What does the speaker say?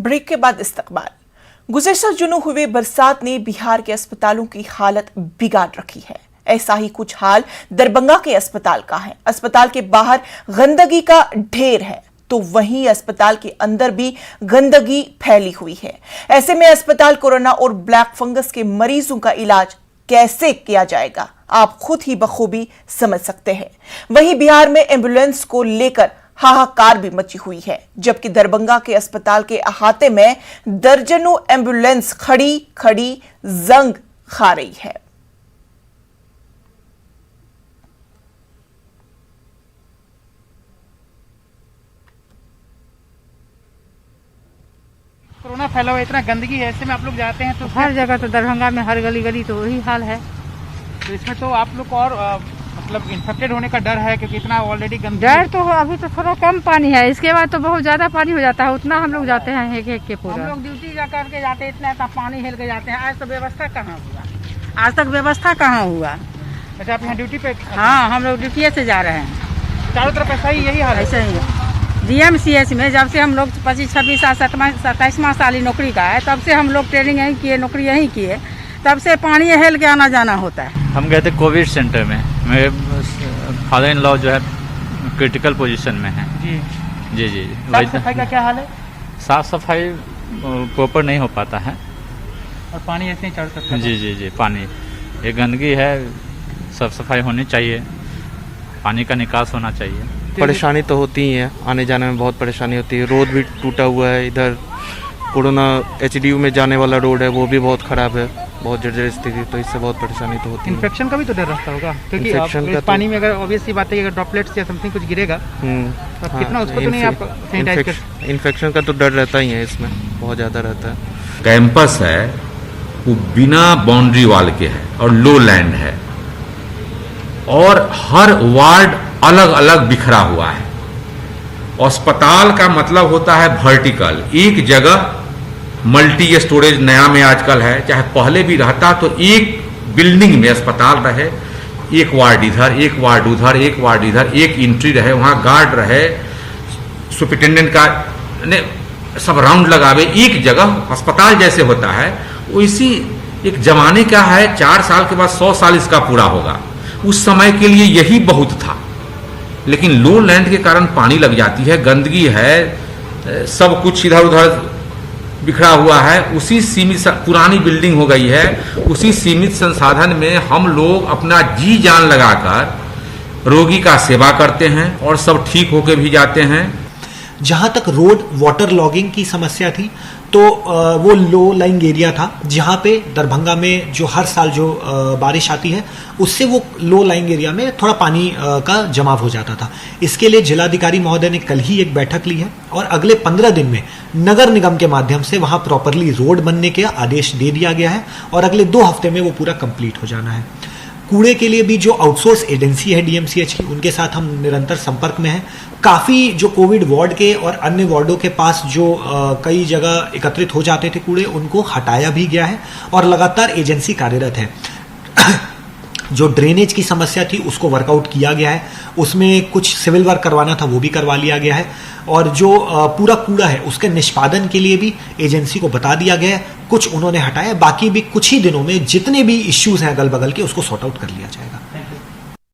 Break के बाद इस्तकबाल। गुज़िश्ता जुनू हुए बरसात ने बिहार के अस्पतालों की हालत बिगाड़ रखी है। ऐसा ही कुछ हाल दरभंगा के अस्पताल का है। अस्पताल के बाहर गंदगी का ढेर है तो वहीं अस्पताल के अंदर भी गंदगी फैली हुई है। ऐसे में अस्पताल कोरोना और ब्लैक फंगस के मरीजों का इलाज कैसे किया जाएगा, आप खुद ही बखूबी समझ सकते हैं। वहीं बिहार में एम्बुलेंस को लेकर हाहाकार भी मची हुई है, जबकि दरभंगा के अस्पताल के अहाते में दर्जनों एम्बुलेंस खड़ी खड़ी जंग खा रही है। कोरोना फैला हुआ, इतना गंदगी है, ऐसे में आप लोग जाते हैं तो हर जगह, तो दरभंगा में हर गली गली तो वही हाल है। तो इसमें तो आप लोग को और मतलब इन्फेक्टेड होने का डर है, क्योंकि इतना ऑलरेडी गंदगी। डर तो अभी तो थोड़ा कम पानी है, इसके बाद तो बहुत ज्यादा पानी हो जाता है। उतना हम लोग जाते हैं एक एक के पूरा। हम लोग ड्यूटी जा करके जाते हैं, इतना पानी हिल के जाते हैं। आज तो व्यवस्था कहाँ हुआ, आज तक व्यवस्था कहाँ हुआ। अच्छा, आप यहाँ ड्यूटी पे? हाँ, हम लोग ड्यूटी से जा रहे हैं। चारों तरफ ऐसा ही, यही हाल है। ऐसा ही है। DMCH में जब से हम लोग 25-26 साल 27वां साल नौकरी का है, तब से हम लोग ट्रेनिंग यहीं किए, नौकरी यहीं किए, तब से पानी हेल के आना जाना होता है। हम गए थे कोविड सेंटर में। मेरे फादर इन लॉ जो है क्रिटिकल पोजीशन में है। जी जी। साफ सफाई का क्या हाल है? साफ सफाई प्रॉपर नहीं हो पाता है और पानी ऐसे ही चढ़ सकता है। जी पानी, ये गंदगी है, साफ सफाई होनी चाहिए, पानी का निकास होना चाहिए। परेशानी तो होती ही है, आने जाने में बहुत परेशानी होती है। रोड भी टूटा हुआ है, इधर कोरोना HDU में जाने वाला रोड है, वो भी बहुत खराब है, बहुत जर्जर स्थिति, तो इससे बहुत परेशानी तो होती है। इन्फेक्शन का भी तो डर रहता होगा, क्योंकि इन्फेक्शन का पानी में अगर ऑब्वियस सी बात है कि अगर ड्रॉपलेट्स या समथिंग कुछ गिरेगा तो हाँ, कितना उसको तो नहीं आप सैनिटाइज कर। इन्फेक्शन का तो डर रहता ही है, इसमें बहुत ज़्यादा रहता है। कैंपस है वो बिना बाउंड्री वाल के है और लो लैंड है, और हर वार्ड अलग अलग बिखरा हुआ है। अस्पताल का मतलब होता है वर्टिकल, एक जगह मल्टी स्टोरेज नया में आजकल है, चाहे पहले भी रहता तो एक बिल्डिंग में अस्पताल रहे, एक वार्ड इधर, एक वार्ड उधर, एक वार्ड इधर, एक एंट्री रहे, वहां गार्ड रहे, सुपरिटेंडेंट का ने सब राउंड लगावे, एक जगह अस्पताल जैसे होता है। वो इसी एक जमाने का है, 4 साल के बाद 100 साल इसका पूरा होगा। उस समय के लिए यही बहुत था, लेकिन लो लैंड के कारण पानी लग जाती है, गंदगी है, सब कुछ इधर उधर बिखरा हुआ है। उसी सीमित पुरानी बिल्डिंग हो गई है, उसी सीमित संसाधन में हम लोग अपना जी जान लगाकर रोगी का सेवा करते हैं और सब ठीक होके भी जाते हैं। जहां तक रोड वाटर लॉगिंग की समस्या थी, तो वो लो लाइंग एरिया था, जहां पे दरभंगा में जो हर साल जो बारिश आती है, उससे वो लो लाइंग एरिया में थोड़ा पानी का जमाव हो जाता था। इसके लिए जिलाधिकारी महोदय ने कल ही एक बैठक ली है और अगले 15 दिन में नगर निगम के माध्यम से वहां प्रॉपरली रोड बनने के आदेश दे दिया गया है और अगले 2 हफ्ते में वो पूरा कंप्लीट हो जाना है। कूड़े के लिए भी जो आउटसोर्स एजेंसी है DMCH की, उनके साथ हम निरंतर संपर्क में हैं। काफ़ी जो कोविड वार्ड के और अन्य वार्डों के पास जो कई जगह एकत्रित हो जाते थे कूड़े, उनको हटाया भी गया है और लगातार एजेंसी कार्यरत है। जो ड्रेनेज की समस्या थी उसको वर्कआउट किया गया है, उसमें कुछ सिविल वर्क करवाना था वो भी करवा लिया गया है, और जो पूरा कूड़ा है उसके निष्पादन के लिए भी एजेंसी को बता दिया गया है। कुछ उन्होंने हटाया, बाकी भी कुछ ही दिनों में जितने भी इश्यूज हैं अगल बगल के उसको सॉर्ट आउट कर लिया जाएगा।